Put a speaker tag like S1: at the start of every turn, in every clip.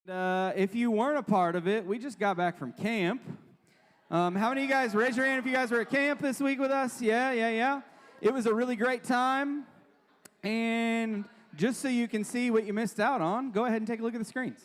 S1: If you weren't a part of it, we just got back from camp. How many of you guys, raise your hand if you guys were at camp this week with us? Yeah. It was a really great time. And just so you can see what you missed out on, go ahead and take a look at the screens.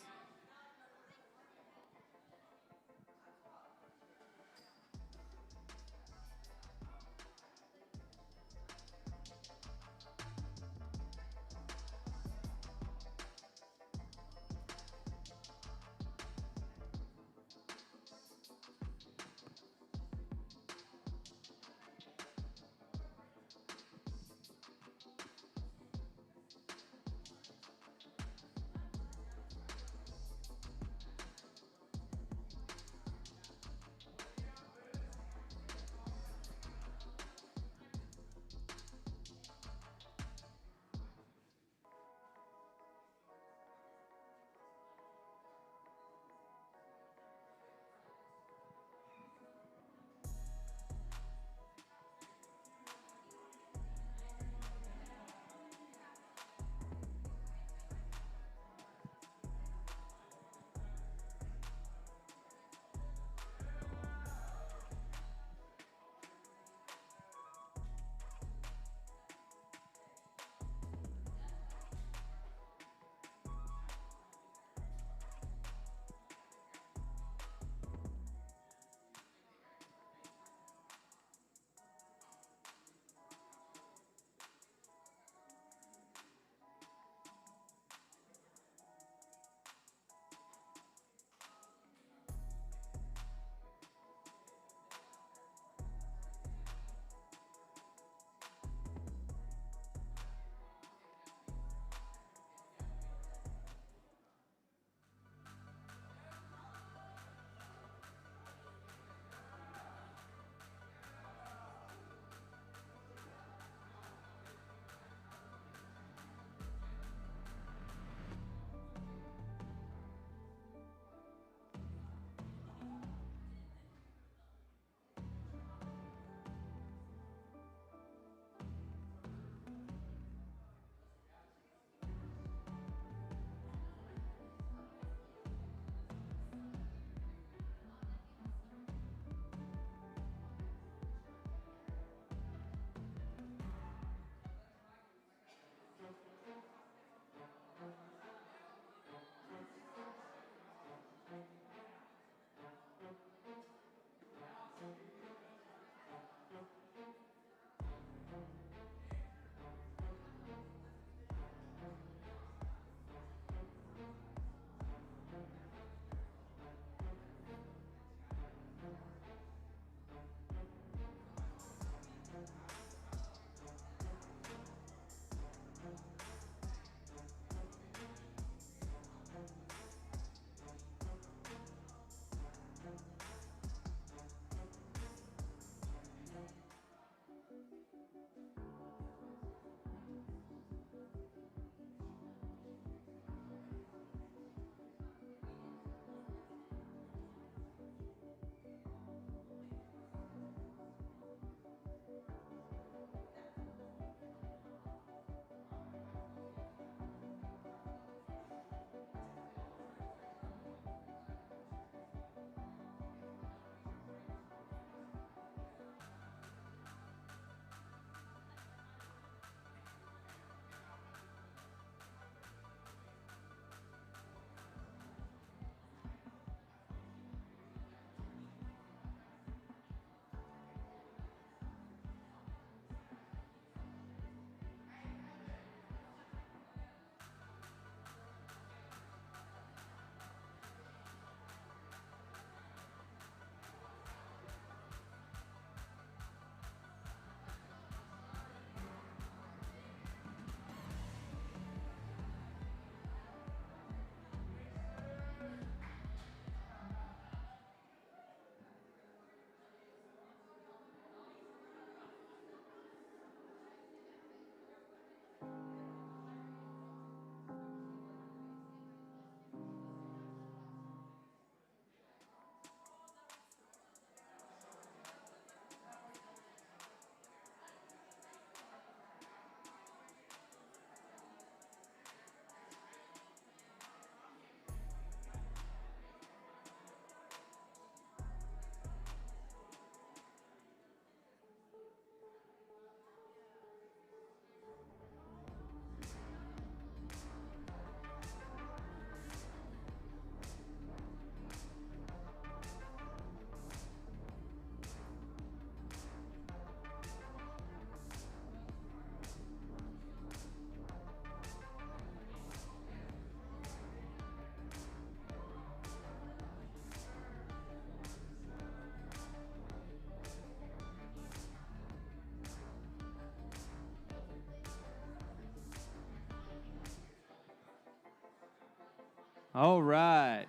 S1: All right.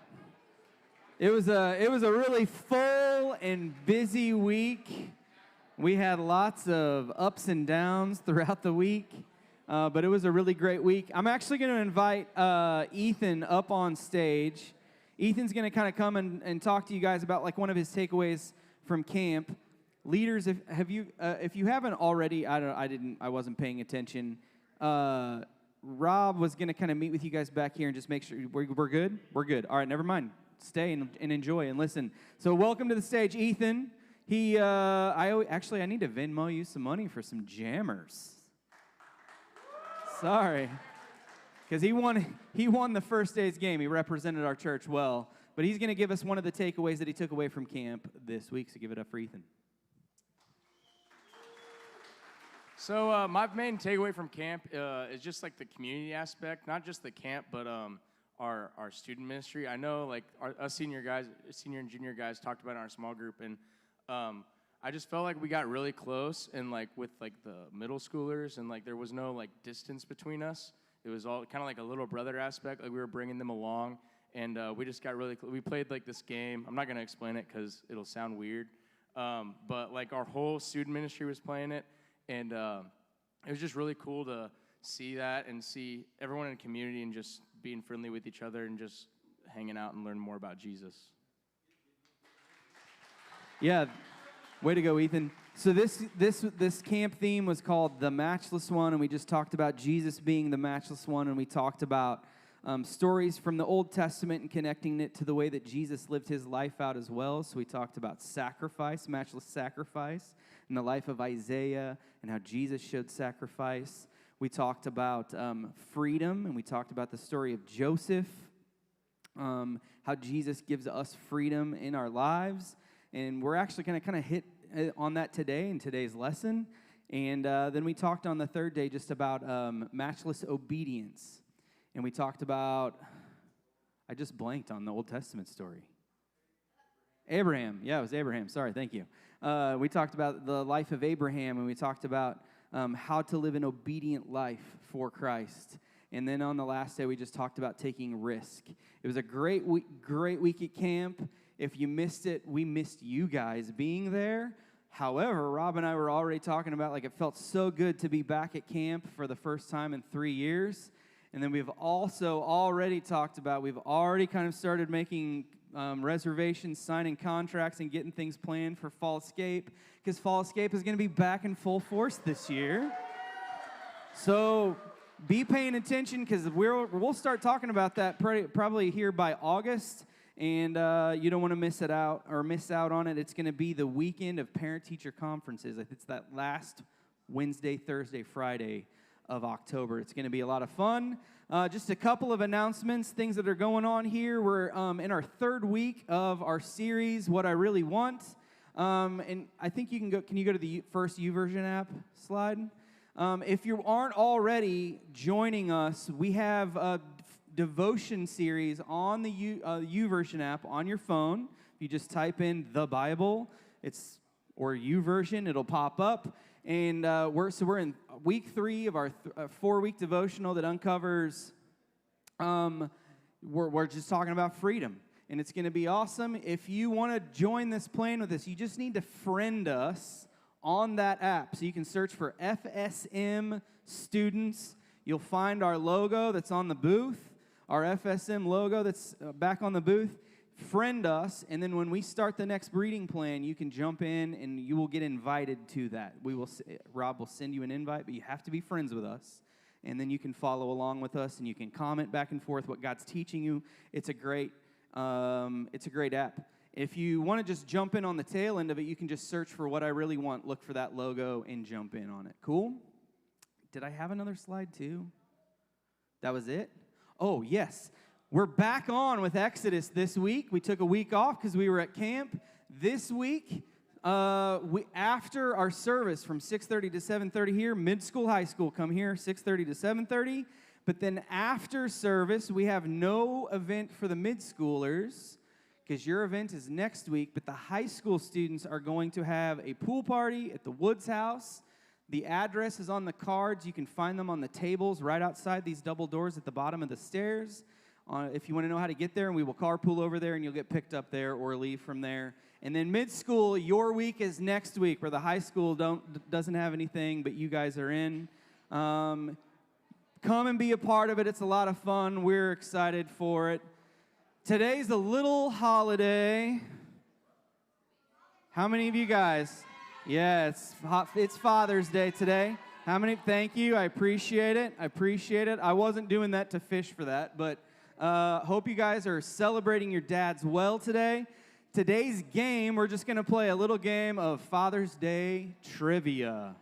S1: It was a really full and busy week. We had lots of ups and downs throughout the week, but it was a really great week. I'm actually going to invite Ethan up on stage. Ethan's going to kind of come and talk to you guys about like one of his takeaways from camp. Leaders, if you haven't already, I wasn't paying attention. Rob was going to kind of meet with you guys back here and just make sure we're good. We're good. All right, never mind. Stay and enjoy and listen. So welcome to the stage, Ethan. I need to Venmo you some money for some jammers. Sorry, because he won the first day's game. He represented our church well, but he's going to give us one of the takeaways that he took away from camp this week. So give it up for Ethan.
S2: So my main takeaway from camp is just like the community aspect, not just the camp, but our student ministry. I know like us senior and junior guys talked about it in our small group, and I just felt like we got really close, and like with like the middle schoolers, and like there was no like distance between us. It was all kind of like a little brother aspect. Like we were bringing them along, and we just got really close. We played like this game. I'm not gonna explain it because it'll sound weird, but like our whole student ministry was playing it, and it was just really cool to see that and see everyone in the community and just being friendly with each other and just hanging out and learn more about Jesus.
S1: Yeah, way to go, Ethan. So this camp theme was called The Matchless One, and we just talked about Jesus being the matchless one, and we talked about stories from the Old Testament and connecting it to the way that Jesus lived his life out as well. So we talked about sacrifice, matchless sacrifice, and the life of Isaiah and how Jesus showed sacrifice. We talked about freedom, and we talked about the story of Joseph, how Jesus gives us freedom in our lives. And we're actually going to kind of hit on that today in today's lesson. And then we talked on the third day just about matchless obedience. And we talked about, I just blanked on the Old Testament story. Abraham. Yeah, it was Abraham. Sorry, thank you. We talked about the life of Abraham, and we talked about how to live an obedient life for Christ. And then on the last day, we just talked about taking risk. It was a great week at camp. If you missed it, we missed you guys being there. However, Rob and I were already talking about, like, it felt so good to be back at camp for the first time in 3 years. And then we've also already talked about, we've already kind of started making reservations, signing contracts, and getting things planned for Fall Escape, because Fall Escape is going to be back in full force this year. So be paying attention, because we'll start talking about that probably here by August. And you don't want to miss out on it. It's going to be the weekend of parent-teacher conferences. It's that last Wednesday, Thursday, Friday of October. It's going to be a lot of fun. Just a couple of announcements, things that are going on here. We're in our third week of our series, What I Really Want. And I think you can go. Can you go to the first YouVersion app slide? If you aren't already joining us, we have a devotion series on the YouVersion app on your phone. If you just type in the Bible, or YouVersion, it'll pop up. And we're in week 3 of our 4-week devotional that uncovers. We're just talking about freedom, and it's going to be awesome. If you want to join this plan with us, you just need to friend us on that app. So you can search for FSM Students. You'll find our logo that's on the booth. Our FSM logo that's back on the booth. Friend us, and then when we start the next reading plan, you can jump in and you will get invited to that. Rob will send you an invite, but you have to be friends with us, and then you can follow along with us, and you can comment back and forth what God's teaching you. It's a great app. If you want to just jump in on the tail end of it, you can just search for What I Really Want, look for that logo, and jump in on it. Cool? Did I have another slide too? That was it? Oh, yes. We're back on with Exodus this week. We took a week off because we were at camp. This week, after our service from 6:30 to 7:30 here, mid-school, high school, come here, 6:30 to 7:30. But then after service, we have no event for the mid-schoolers because your event is next week. But the high school students are going to have a pool party at the Woods House. The address is on the cards. You can find them on the tables right outside these double doors at the bottom of the stairs. if you want to know how to get there, and we will carpool over there, and you'll get picked up there or leave from there. And then mid-school, your week is next week, where the high school doesn't have anything, but you guys are in. Come and be a part of it. It's a lot of fun. We're excited for it. Today's a little holiday. How many of you guys? Yeah, it's Father's Day today. How many? Thank you. I appreciate it. I wasn't doing that to fish for that, but hope you guys are celebrating your dads well today. Today's game, we're just going to play a little game of Father's Day trivia.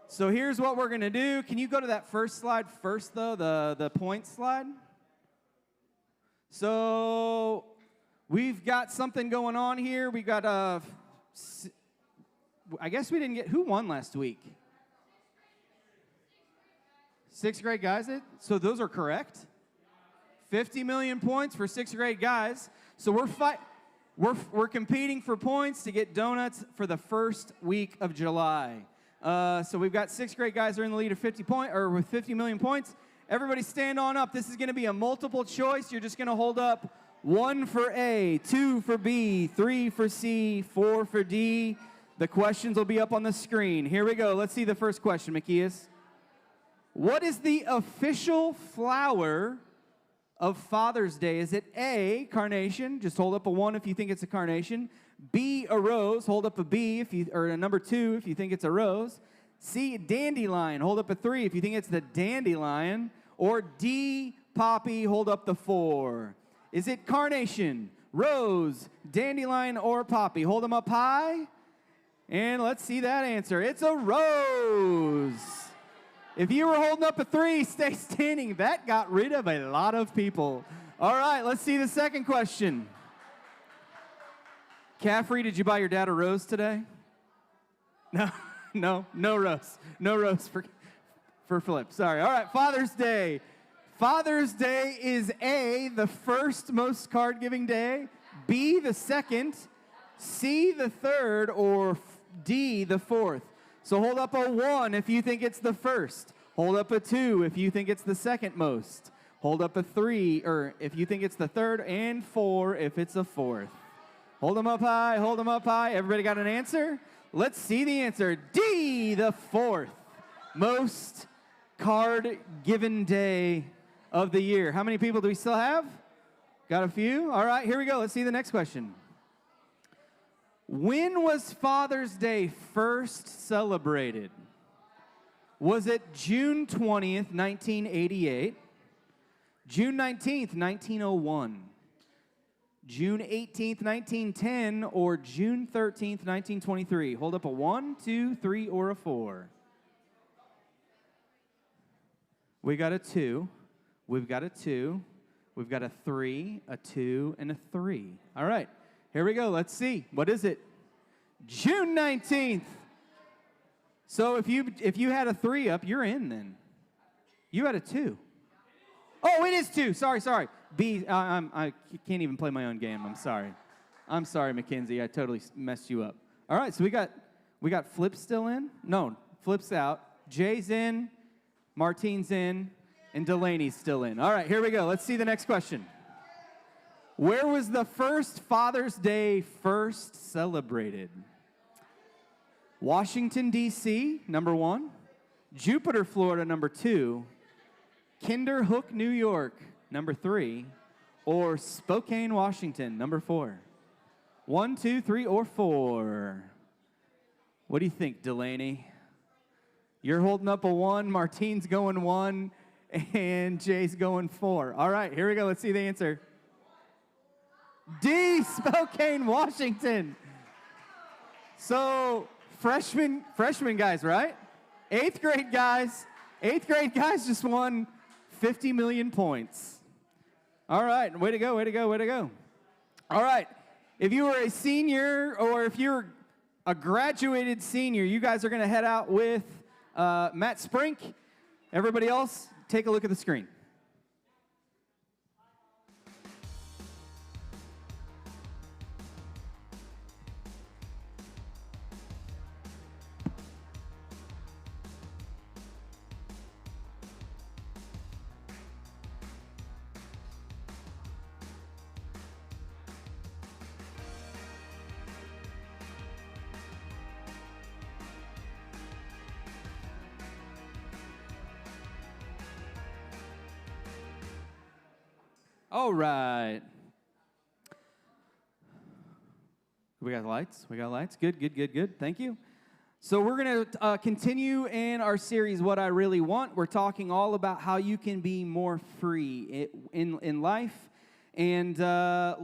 S1: So here's what we're going to do. Can you go to that first slide first, though, the point slide? So we've got something going on here. We got, I guess we didn't get, who won last week? Sixth grade guys did? So those are correct? 50 million points for sixth grade guys. So we're competing for points to get donuts for the first week of July. So we've got sixth grade guys who are in the lead of 50 million points. Everybody stand on up. This is going to be a multiple choice. You're just going to hold up 1 for A, 2 for B, 3 for C, 4 for D. The questions will be up on the screen. Here we go. Let's see the first question, Macias. What is the official flower of Father's Day? Is it A, carnation? Just hold up a 1 if you think it's a carnation. B, a rose. Hold up a B or a number 2 if you think it's a rose. C, dandelion. Hold up a 3 if you think it's the dandelion. Or D, poppy. Hold up the 4. Is it carnation, rose, dandelion, or poppy? Hold them up high. And let's see that answer. It's a rose. If you were holding up a 3, stay standing. That got rid of a lot of people. All right, let's see the second question. Caffrey, did you buy your dad a rose today? No rose. No rose for Flip. Sorry. All right, Father's Day. Father's Day is A, the first most card-giving day, B, the second, C, the third, or D, the fourth. So hold up a 1 if you think it's the first. Hold up a 2 if you think it's the second most. Hold up a 3 or if you think it's the third, and 4 if it's a fourth. Hold them up high, hold them up high. Everybody got an answer? Let's see the answer. D, the fourth most card-given day of the year. How many people do we still have? Got a few? All right, here we go. Let's see the next question. When was Father's Day first celebrated? Was it June 20th, 1988, June 19th, 1901, June 18th, 1910, or June 13th, 1923? Hold up a 1, 2, 3, or a 4. We got a 2. We've got a 2. We've got a 3, a 2, and a 3. All right, here we go. Let's see. What is it? June 19th. So if you had a 3 up, you're in then. You had a 2. Oh, it is 2. Sorry. B. I can't even play my own game. I'm sorry, Mackenzie. I totally messed you up. All right, so we got Flip still in. No, Flip's out. Jay's in. Martine's in. And Delaney's still in. All right, here we go. Let's see the next question. Where was the first Father's Day first celebrated? Washington, D.C., number 1. Jupiter, Florida, number 2. Kinderhook, New York, number 3. Or Spokane, Washington, number 4. 1, 2, 3, or 4. What do you think, Delaney? You're holding up a 1. Martine's going 1. And Jay's going 4. All right, here we go. Let's see the answer. D, Spokane, Washington. So freshman guys, right? 8th grade guys just won 50 million points. All right, way to go. All right, if you were a senior or if you're a graduated senior, you guys are going to head out with Matt Sprink. Everybody else, take a look at the screen. All right. We got lights. We got lights. Good, good, good, good. Thank you. So we're going to continue in our series, What I Really Want. We're talking all about how you can be more free in life and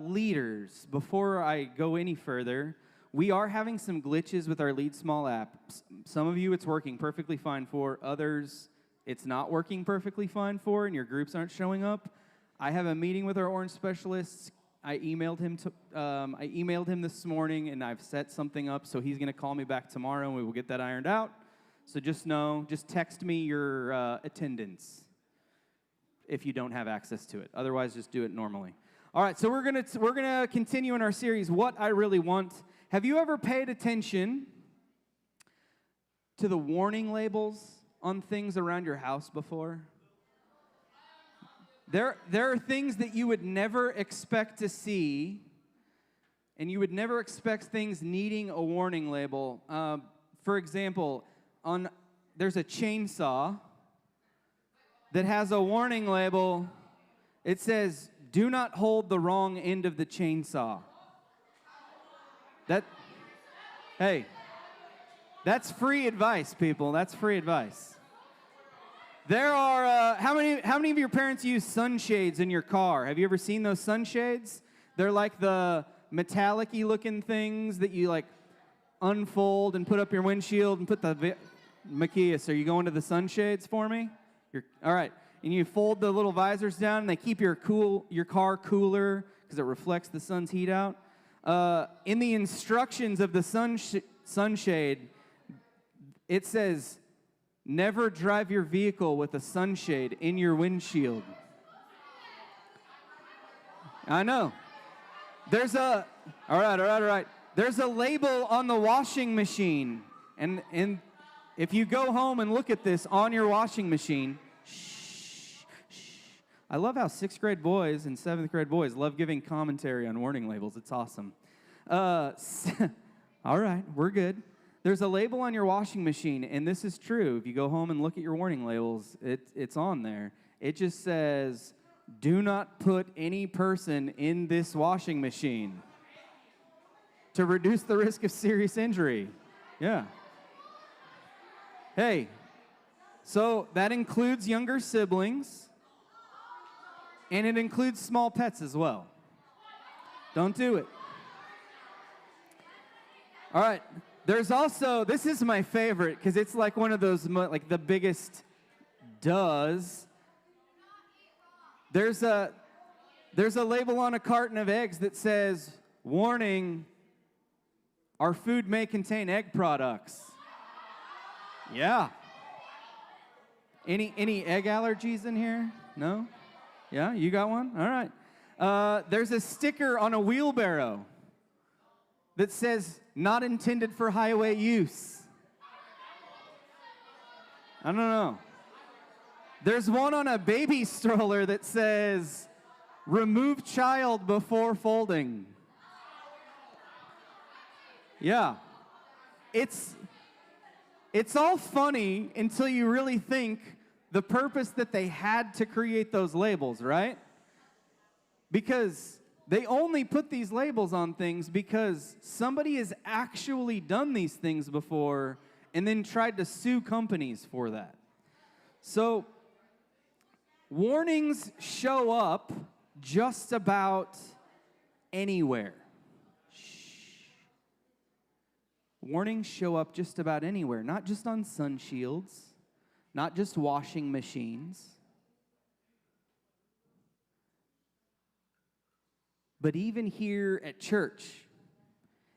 S1: leaders. Before I go any further, we are having some glitches with our Lead Small app. Some of you it's working perfectly fine for. Others it's not working perfectly fine for, and your groups aren't showing up. I have a meeting with our Orange specialists. I emailed him this morning, and I've set something up, so he's going to call me back tomorrow, and we will get that ironed out. So just text me your attendance if you don't have access to it. Otherwise, just do it normally. All right, so we're gonna continue in our series, What I Really Want. Have you ever paid attention to the warning labels on things around your house before? There are things that you would never expect to see, and you would never expect things needing a warning label. For example, there's a chainsaw that has a warning label. It says, "Do not hold the wrong end of the chainsaw." Hey, that's free advice, people. That's free advice. There are, how many of your parents use sunshades in your car? Have you ever seen those sunshades? They're like the metallic-y looking things that you like unfold and put up your windshield and put the, Macias, are you going to the sunshades for me? All right. And you fold the little visors down and they keep your car cooler because it reflects the sun's heat out. In the instructions of the sunshade, it says, never drive your vehicle with a sunshade in your windshield. I know. All right. There's a label on the washing machine. And if you go home and look at this on your washing machine, shh. I love how 6th grade boys and 7th grade boys love giving commentary on warning labels. It's awesome. All right, we're good. There's a label on your washing machine, and this is true. If you go home and look at your warning labels, it's on there. It just says, do not put any person in this washing machine to reduce the risk of serious injury. Yeah. Hey, so that includes younger siblings, and it includes small pets as well. Don't do it. All right. There's also, this is my favorite because it's like one of those, like the biggest does. There's a label on a carton of eggs that says, warning, our food may contain egg products. Yeah. Any egg allergies in here? No? Yeah, you got one? All right. There's a sticker on a wheelbarrow that says, not intended for highway use. I don't know. There's one on a baby stroller that says, remove child before folding. Yeah. It's all funny until you really think the purpose that they had to create those labels, right? Because they only put these labels on things because somebody has actually done these things before and then tried to sue companies for that. So, warnings show up just about anywhere. Warnings show up just about anywhere, not just on sun shields, not just washing machines, but even here at church.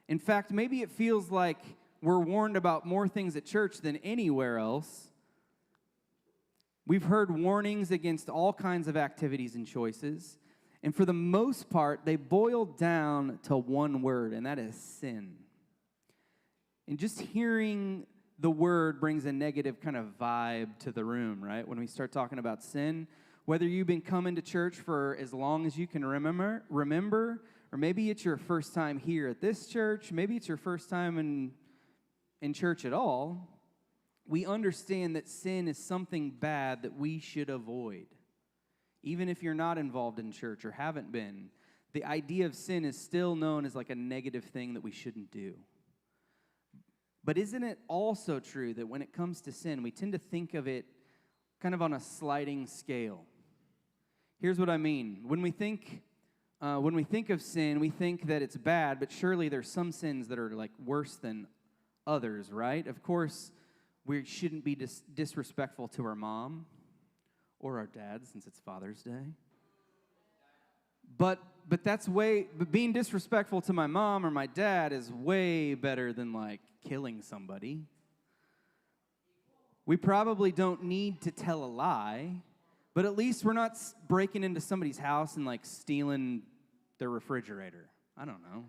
S1: In fact, maybe it feels like we're warned about more things at church than anywhere else. We've heard warnings against all kinds of activities and choices, and for the most part, they boil down to one word, and that is sin. And just hearing the word brings a negative kind of vibe to the room, right? When we start talking about sin, whether you've been coming to church for as long as you can remember, or maybe it's your first time here at this church, maybe it's your first time in church at all, we understand that sin is something bad that we should avoid. Even if you're not involved in church or haven't been, the idea of sin is still known as like a negative thing that we shouldn't do. But isn't it also true that when it comes to sin, we tend to think of it kind of on a sliding scale? Here's what I mean. When we think of sin, we think that it's bad, but surely there's some sins that are like worse than others, right? Of course, we shouldn't be disrespectful to our mom or our dad, since it's Father's Day. But being disrespectful to my mom or my dad is way better than like killing somebody. We probably don't need to tell a lie, but at least we're not breaking into somebody's house and like stealing their refrigerator. I don't know.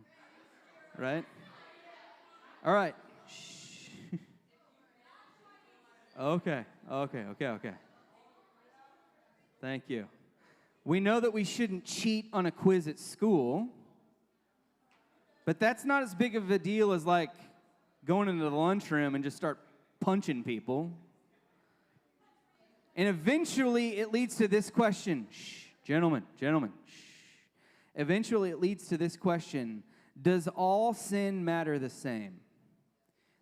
S1: Right? All right. Shh. Okay. Thank you. We know that we shouldn't cheat on a quiz at school, but that's not as big of a deal as like going into the lunchroom and just start punching people. And eventually it leads to this question. Shh, gentlemen, shh. Eventually it leads to this question. Does all sin matter the same?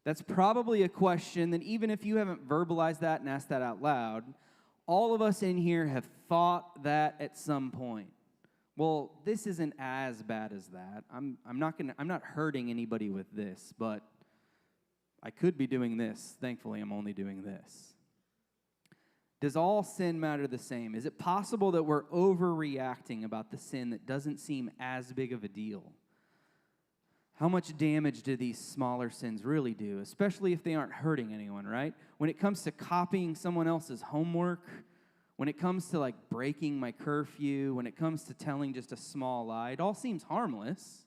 S1: That's probably a question that even if you haven't verbalized that and asked that out loud, all of us in here have thought that at some point. Well, this isn't as bad as that. I'm not hurting anybody with this, but I could be doing this. Thankfully, I'm only doing this. Does all sin matter the same? Is it possible that we're overreacting about the sin that doesn't seem as big of a deal? How much damage do these smaller sins really do, especially if they aren't hurting anyone, right? When it comes to copying someone else's homework, when it comes to like breaking my curfew, when it comes to telling just a small lie, it all seems harmless.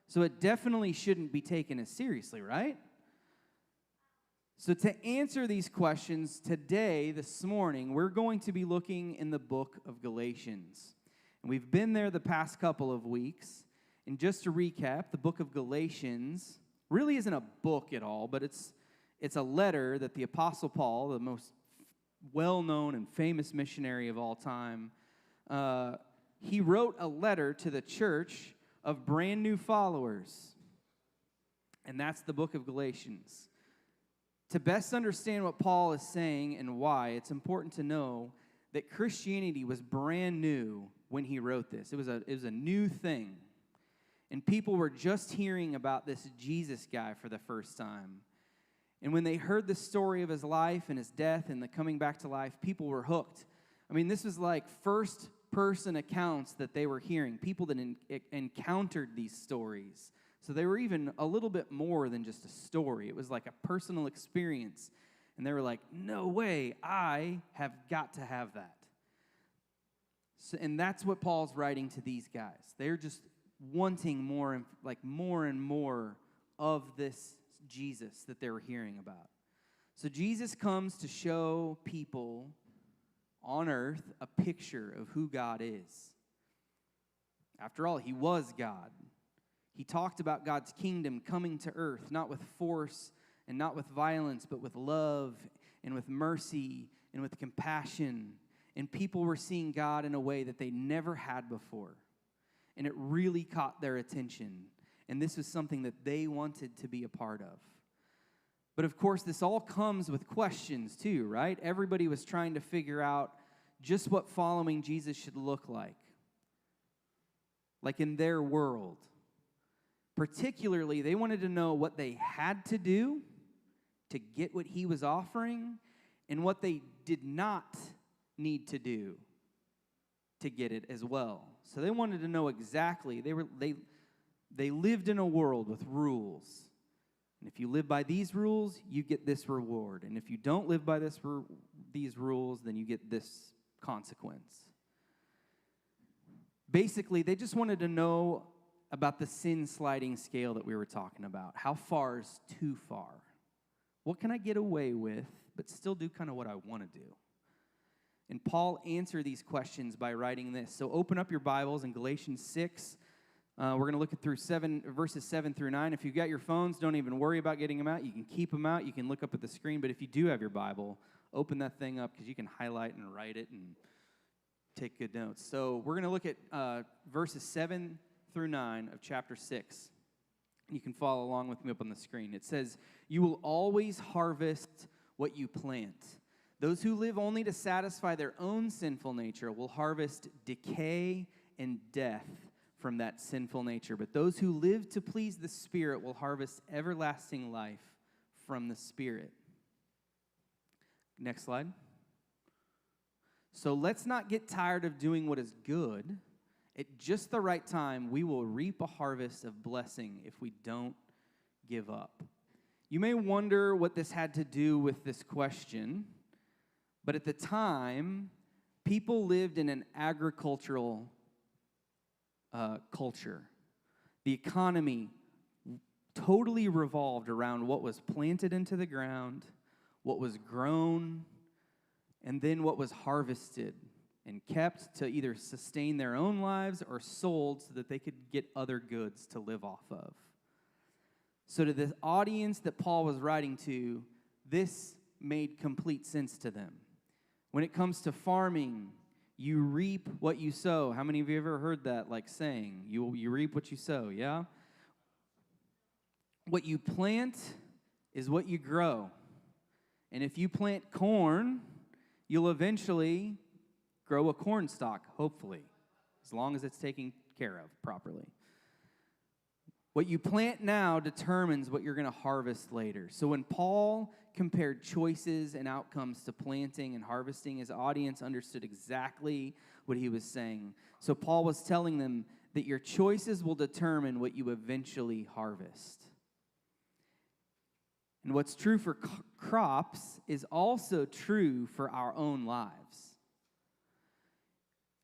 S1: So it definitely shouldn't be taken as seriously, right? So to answer these questions today, this morning, we're going to be looking in the book of Galatians. And we've been there the past couple of weeks. And just to recap, the book of Galatians really isn't a book at all, but it's a letter that the Apostle Paul, the most well-known and famous missionary of all time, he wrote a letter to the church of brand new followers. And that's the book of Galatians. To best understand what Paul is saying and why, it's important to know that Christianity was brand new when he wrote this. It was a new thing. And people were just hearing about this Jesus guy for the first time. And when they heard the story of his life and his death and the coming back to life, people were hooked. I mean, this was like first-person accounts that they were hearing, people that encountered these stories. So they were even a little bit more than just a story. It was like a personal experience. And they were like, no way, I have got to have that. So, and that's what Paul's writing to these guys. They're just wanting more and more of this Jesus that they were hearing about. So Jesus comes to show people on earth a picture of who God is. After all, he was God. He talked about God's kingdom coming to earth, not with force and not with violence, but with love and with mercy and with compassion. And people were seeing God in a way that they never had before. And it really caught their attention. And this was something that they wanted to be a part of. But of course, this all comes with questions too, right? Everybody was trying to figure out just what following Jesus should look like in their world. Particularly, they wanted to know what they had to do to get what he was offering and what they did not need to do to get it as well. So they wanted to know exactly. They lived in a world with rules. And if you live by these rules, you get this reward. And if you don't live by these rules, then you get this consequence. Basically, they just wanted to know about the sin sliding scale that we were talking about. How far is too far? What can I get away with, but still do kind of what I want to do? And Paul answered these questions by writing this. So open up your Bibles in Galatians 6. We're going to look at verses 7 through 9. If you've got your phones, don't even worry about getting them out. You can keep them out. You can look up at the screen. But if you do have your Bible, open that thing up because you can highlight and write it and Take good notes. So we're going to look at verses 7 through 9 of chapter 6. You can follow along with me up on the screen. It says, "You will always harvest what you plant. Those who live only to satisfy their own sinful nature will harvest decay and death from that sinful nature. But those who live to please the Spirit will harvest everlasting life from the Spirit." Next slide. "So let's not get tired of doing what is good. At just the right time, we will reap a harvest of blessing if we don't give up." You may wonder what this had to do with this question, but at the time, people lived in an agricultural culture. The economy totally revolved around what was planted into the ground, what was grown, and then what was harvested and kept to either sustain their own lives or sold so that they could get other goods to live off of. So to the audience that Paul was writing to, this made complete sense to them. When it comes to farming, you reap what you sow. How many of you ever heard that saying? You reap what you sow, yeah? What you plant is what you grow. And if you plant corn, you'll eventually grow a corn stalk, hopefully, as long as it's taken care of properly. What you plant now determines what you're going to harvest later. So when Paul compared choices and outcomes to planting and harvesting, his audience understood exactly what he was saying. So Paul was telling them that your choices will determine what you eventually harvest. And what's true for crops is also true for our own lives.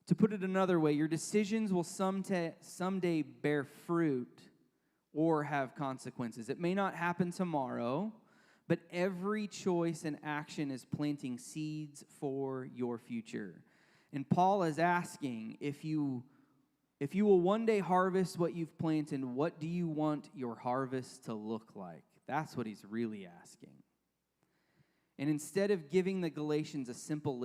S1: To put it another way, your decisions will someday bear fruit or have consequences. It may not happen tomorrow, but every choice and action is planting seeds for your future. And Paul is asking, if you will one day harvest what you've planted, what do you want your harvest to look like? That's what he's really asking. And instead of giving the Galatians a simple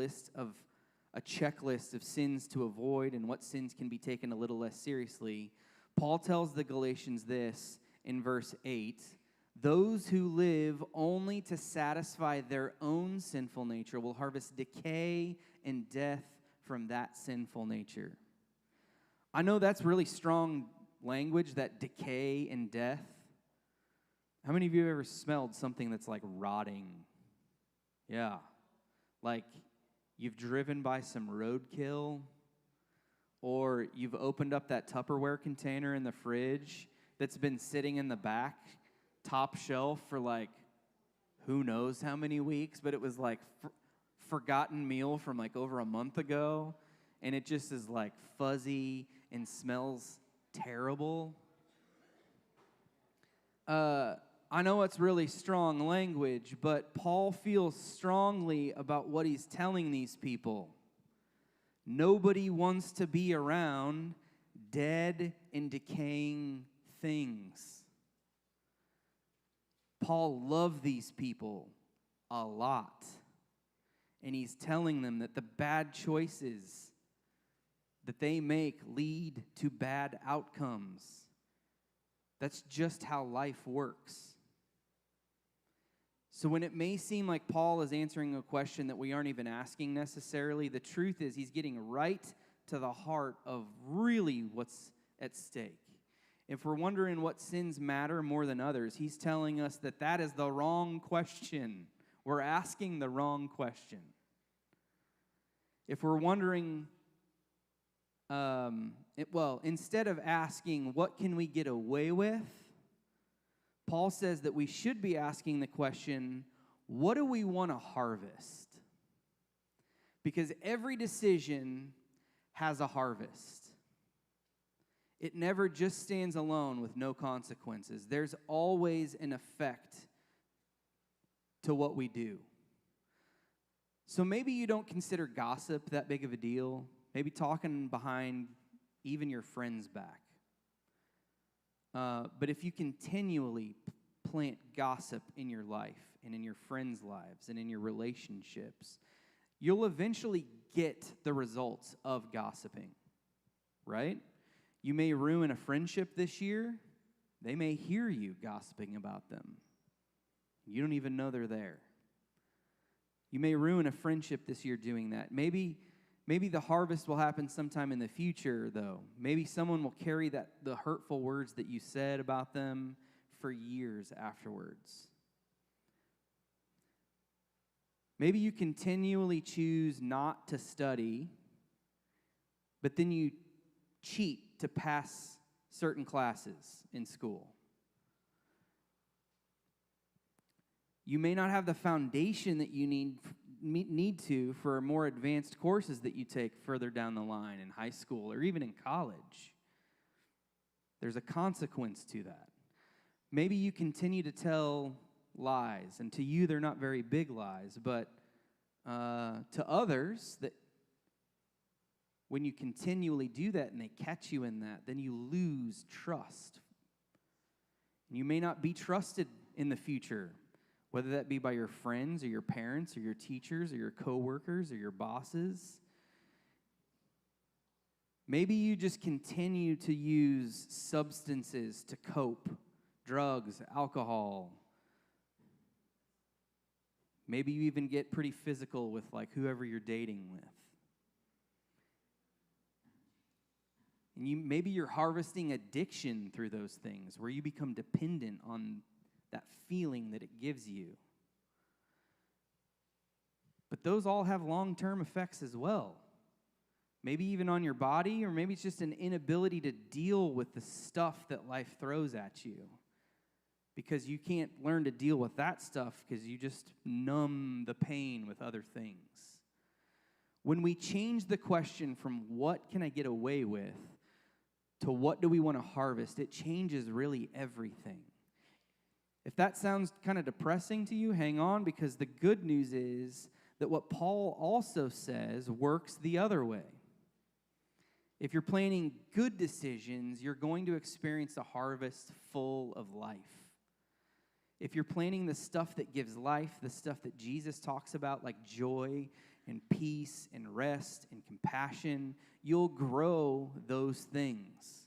S1: a checklist of sins to avoid and what sins can be taken a little less seriously, Paul tells the Galatians this in verse 8, "Those who live only to satisfy their own sinful nature will harvest decay and death from that sinful nature." I know that's really strong language, that decay and death. How many of you have ever smelled something that's rotting? Yeah. You've driven by some roadkill, or you've opened up that Tupperware container in the fridge that's been sitting in the back top shelf for who knows how many weeks, but it was forgotten meal from over a month ago, and it just is fuzzy and smells terrible. I know it's really strong language, but Paul feels strongly about what he's telling these people. Nobody wants to be around dead and decaying things. Paul loved these people a lot, and he's telling them that the bad choices that they make lead to bad outcomes. That's just how life works. So when it may seem like Paul is answering a question that we aren't even asking necessarily, the truth is he's getting right to the heart of really what's at stake. If we're wondering what sins matter more than others, he's telling us that that is the wrong question. We're asking the wrong question. If we're wondering, instead of asking, what can we get away with? Paul says that we should be asking the question, what do we want to harvest? Because every decision has a harvest. It never just stands alone with no consequences. There's always an effect to what we do. So maybe you don't consider gossip that big of a deal. Maybe talking behind even your friend's back. But if you continually plant gossip in your life and in your friends' lives and in your relationships, you'll eventually get the results of gossiping, right? You may ruin a friendship this year. They may hear you gossiping about them. You don't even know they're there. You may ruin a friendship this year doing that. Maybe the harvest will happen sometime in the future, though. Maybe someone will carry the hurtful words that you said about them for years afterwards. Maybe you continually choose not to study, but then you cheat to pass certain classes in school. You may not have the foundation that you need to for more advanced courses that you take further down the line in high school or even in college. There's a consequence to that. Maybe you continue to tell lies, and to you they're not very big lies, but to others, that when you continually do that and they catch you in that, then you lose trust. And you may not be trusted in the future, whether that be by your friends or your parents or your teachers or your coworkers or your bosses. Maybe you just continue to use substances to cope, drugs, alcohol. Maybe you even get pretty physical with whoever you're dating with. And maybe you're harvesting addiction through those things, where you become dependent on that feeling that it gives you. But those all have long-term effects as well. Maybe even on your body, or maybe it's just an inability to deal with the stuff that life throws at you, because you can't learn to deal with that stuff because you just numb the pain with other things. When we change the question from what can I get away with to what do we want to harvest, it changes really everything. If that sounds kind of depressing to you, hang on, because the good news is that what Paul also says works the other way. If you're planning good decisions, you're going to experience a harvest full of life. If you're planning the stuff that gives life, the stuff that Jesus talks about, like joy and peace and rest and compassion, you'll grow those things.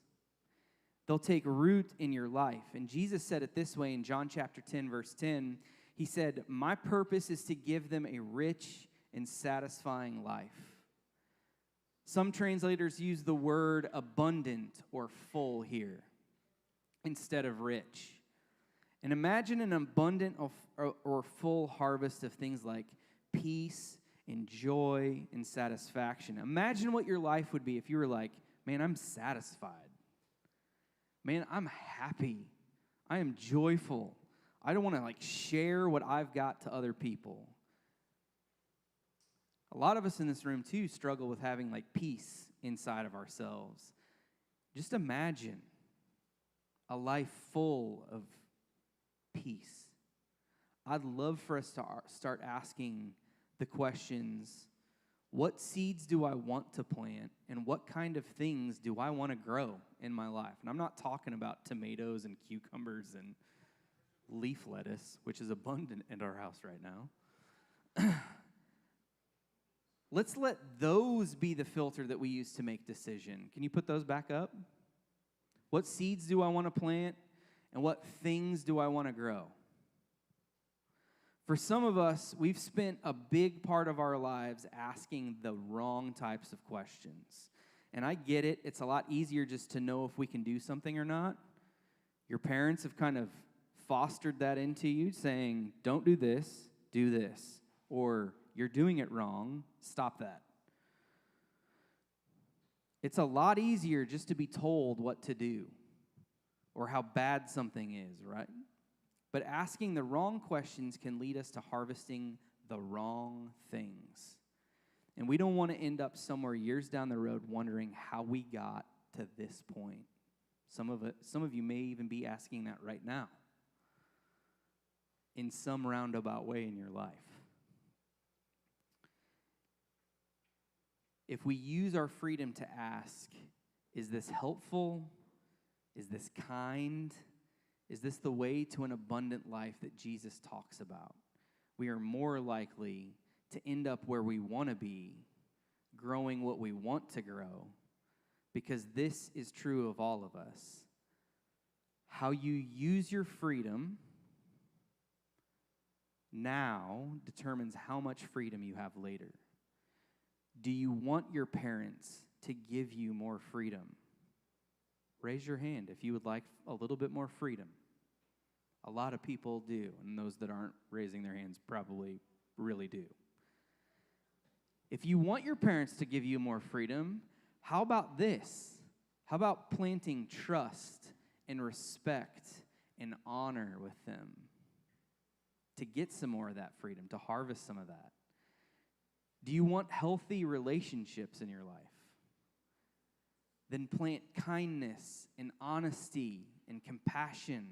S1: They'll take root in your life. And Jesus said it this way in John chapter 10, verse 10. He said, "My purpose is to give them a rich and satisfying life." Some translators use the word abundant or full here instead of rich. And imagine an abundant or full harvest of things like peace and joy and satisfaction. Imagine what your life would be if you were like, man, I'm satisfied. Man, I'm happy. I am joyful. I don't want to share what I've got to other people. A lot of us in this room too struggle with having peace inside of ourselves. Just imagine a life full of peace. I'd love for us to start asking the questions, what seeds do I want to plant, and what kind of things do I want to grow in my life? And I'm not talking about tomatoes and cucumbers and leaf lettuce, which is abundant in our house right now. Let's let those be the filter that we use to make decision. Can you put those back up? What seeds do I want to plant, and what things do I want to grow? For some of us, we've spent a big part of our lives asking the wrong types of questions. And I get it. It's a lot easier just to know if we can do something or not. Your parents have kind of fostered that into you, saying, don't do this, do this. Or, you're doing it wrong, stop that. It's a lot easier just to be told what to do or how bad something is, right? But asking the wrong questions can lead us to harvesting the wrong things. And we don't want to end up somewhere years down the road wondering how we got to this point. Some of you may even be asking that right now in some roundabout way in your life. If we use our freedom to ask, is this helpful? Is this kind? Is this the way to an abundant life that Jesus talks about? We are more likely to end up where we want to be, growing what we want to grow, because this is true of all of us. How you use your freedom now determines how much freedom you have later. Do you want your parents to give you more freedom? Raise your hand if you would like a little bit more freedom. A lot of people do, and those that aren't raising their hands probably really do. If you want your parents to give you more freedom, how about this? How about planting trust and respect and honor with them to get some more of that freedom, to harvest some of that? Do you want healthy relationships in your life? Then plant kindness and honesty and compassion.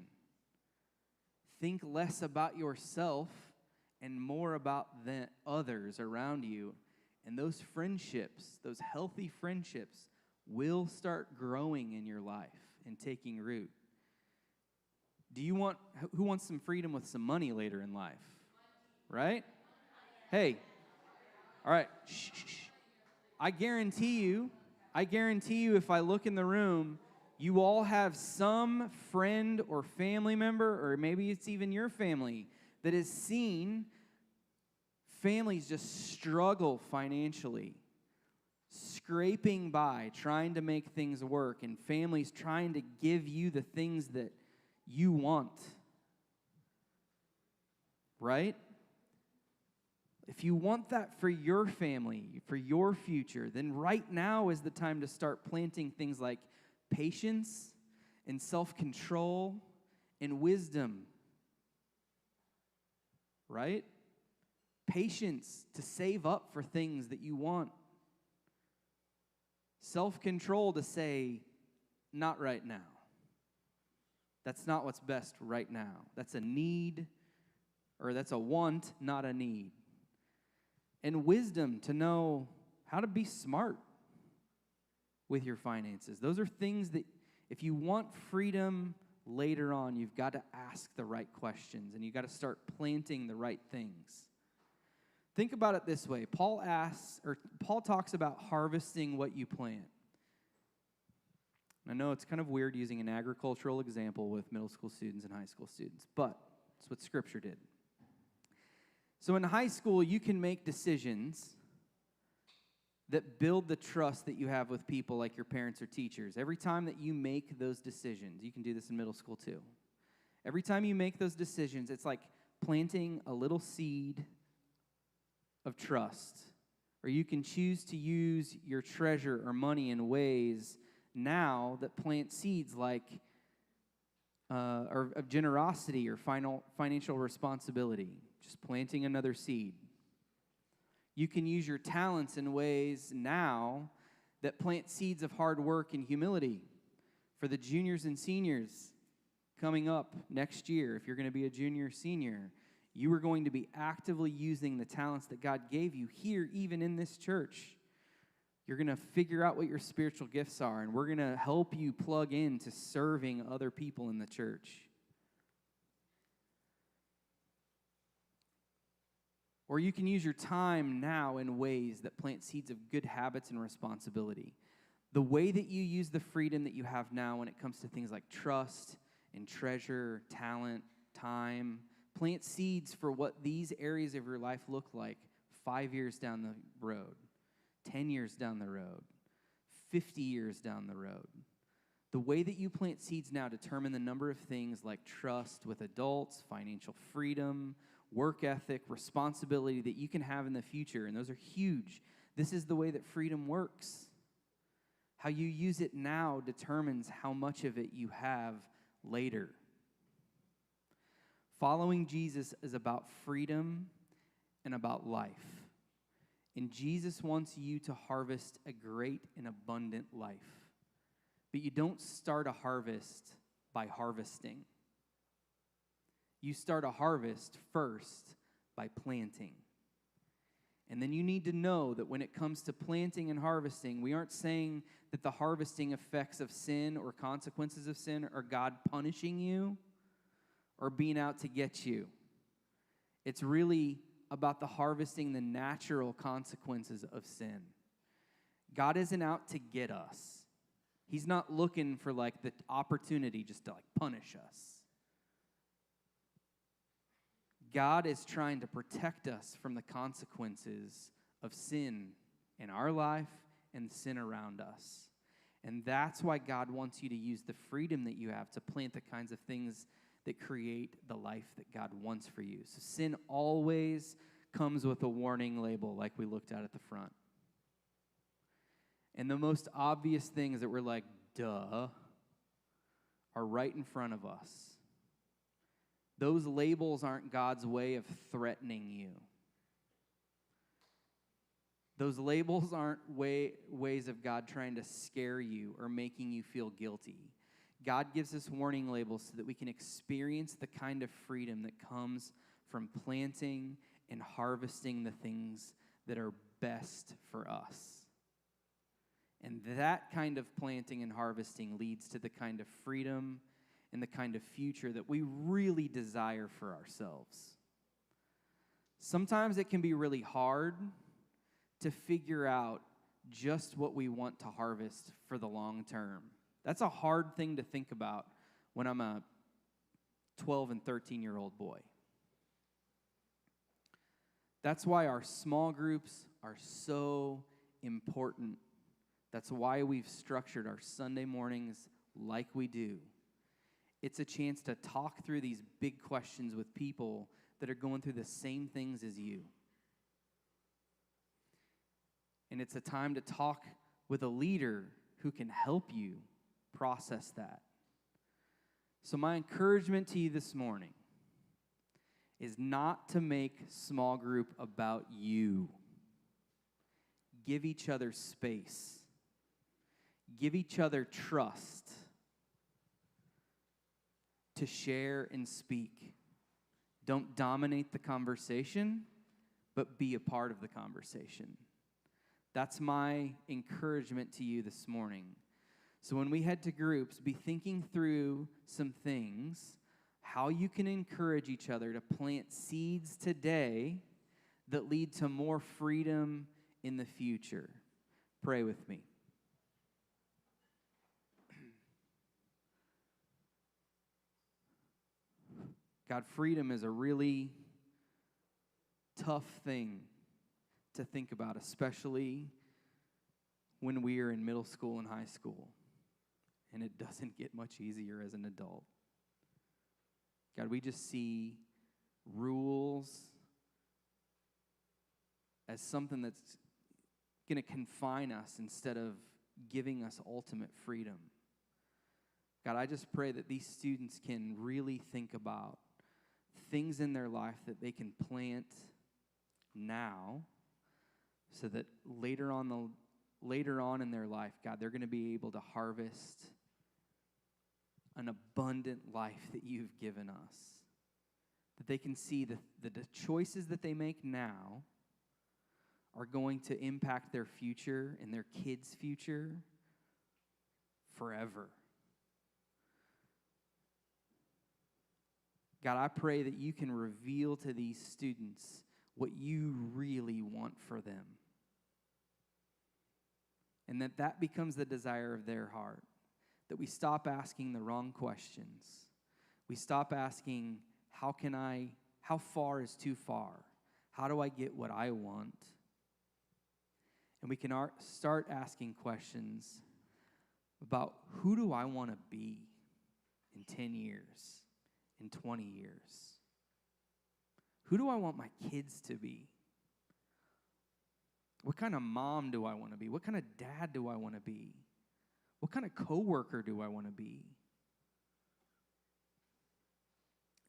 S1: Think less about yourself and more about the others around you. And those friendships, those healthy friendships, will start growing in your life and taking root. Who wants some freedom with some money later in life? Right? Hey, all right, shh. I guarantee you if I look in the room, you all have some friend or family member, or maybe it's even your family, that has seen families just struggle financially, scraping by, trying to make things work, and families trying to give you the things that you want. Right? If you want that for your family, for your future, then right now is the time to start planting things like patience and self-control and wisdom. Right? Patience to save up for things that you want. Self-control to say, not right now. That's not what's best right now. That's a need, or that's a want, not a need. And wisdom to know how to be smart with your finances. Those are things that if you want freedom later on, you've got to ask the right questions and you've got to start planting the right things. Think about it this way. Paul talks about harvesting what you plant. I know it's kind of weird using an agricultural example with middle school students and high school students, but it's what Scripture did. So in high school, you can make decisions that build the trust that you have with people like your parents or teachers. Every time that you make those decisions, you can do this in middle school too. Every time you make those decisions, it's like planting a little seed of trust. Or you can choose to use your treasure or money in ways now that plant seeds like or of generosity or financial responsibility. Just planting another seed. You can use your talents in ways now that plant seeds of hard work and humility. For the juniors and seniors coming up next year, if you're going to be a junior or senior, you are going to be actively using the talents that God gave you here, even in this church. You're going to figure out what your spiritual gifts are, and we're going to help you plug into serving other people in the church. Or you can use your time now in ways that plant seeds of good habits and responsibility. The way that you use the freedom that you have now when it comes to things like trust and treasure, talent, time, plant seeds for what these areas of your life look like 5 years down the road, 10 years down the road, 50 years down the road. The way that you plant seeds now determine the number of things like trust with adults, financial freedom, work ethic, responsibility that you can have in the future, and those are huge. This is the way that freedom works. How you use it now determines how much of it you have later. Following Jesus is about freedom and about life. And Jesus wants you to harvest a great and abundant life. But you don't start a harvest by harvesting. You start a harvest first by planting. And then you need to know that when it comes to planting and harvesting, we aren't saying that the harvesting effects of sin or consequences of sin are God punishing you or being out to get you. It's really about the harvesting the natural consequences of sin. God isn't out to get us. He's not looking for like the opportunity just to like punish us. God is trying to protect us from the consequences of sin in our life and sin around us. And that's why God wants you to use the freedom that you have to plant the kinds of things that create the life that God wants for you. So sin always comes with a warning label like we looked at the front. And the most obvious things that we're like, duh, are right in front of us. Those labels aren't God's way of threatening you. Those labels aren't ways of God trying to scare you or making you feel guilty. God gives us warning labels so that we can experience the kind of freedom that comes from planting and harvesting the things that are best for us. And that kind of planting and harvesting leads to the kind of freedom and the kind of future that we really desire for ourselves. Sometimes it can be really hard to figure out just what we want to harvest for the long term. That's a hard thing to think about when I'm a 12 and 13-year-old boy. That's why our small groups are so important. That's why we've structured our Sunday mornings like we do. It's a chance to talk through these big questions with people that are going through the same things as you. And it's a time to talk with a leader who can help you process that. So my encouragement to you this morning is not to make small group about you. Give each other space. Give each other trust to share and speak. Don't dominate the conversation, but be a part of the conversation. That's my encouragement to you this morning. So when we head to groups, be thinking through some things, how you can encourage each other to plant seeds today that lead to more freedom in the future. Pray with me. God, freedom is a really tough thing to think about, especially when we are in middle school and high school. And it doesn't get much easier as an adult. God, we just see rules as something that's going to confine us instead of giving us ultimate freedom. God, I just pray that these students can really think about things in their life that they can plant now so that later on in their life, God, they're going to be able to harvest an abundant life that you've given us. That they can see the choices that they make now are going to impact their future and their kids' future forever. God, I pray that you can reveal to these students what you really want for them. And that becomes the desire of their heart. That we stop asking the wrong questions. We stop asking, how far is too far? How do I get what I want? And we can start asking questions about who do I want to be in 10 years, in 20 years? Who do I want my kids to be? What kind of mom do I want to be? What kind of dad do I want to be? What kind of coworker do I want to be?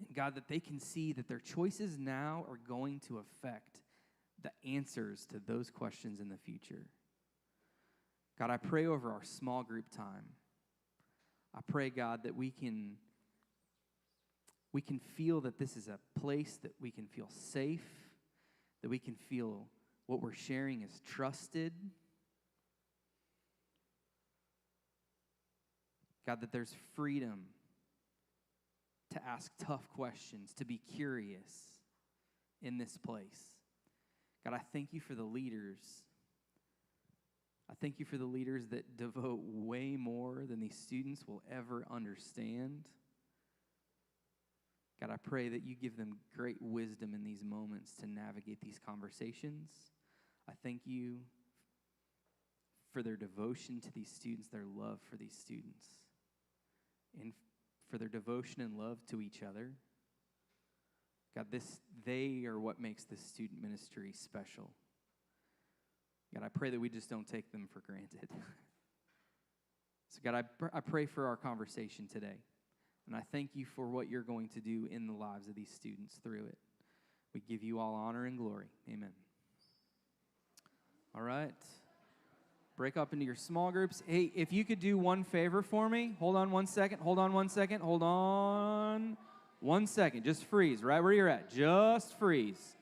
S1: And God, that they can see that their choices now are going to affect the answers to those questions in the future. God, I pray over our small group time. I pray, God, that we can feel that this is a place that we can feel safe, that we can feel what we're sharing is trusted. God, that there's freedom to ask tough questions, to be curious in this place. God, I thank you for the leaders. I thank you for the leaders that devote way more than these students will ever understand. God, I pray that you give them great wisdom in these moments to navigate these conversations. I thank you for their devotion to these students, their love for these students, and for their devotion and love to each other. God, they are what makes this student ministry special. God, I pray that we just don't take them for granted. So God, I pray for our conversation today. And I thank you for what you're going to do in the lives of these students through it. We give you all honor and glory. Amen. All right. Break up into your small groups. Hey, if you could do one favor for me. Hold on 1 second. Hold on 1 second. Hold on 1 second. Just freeze right where you're at. Just freeze.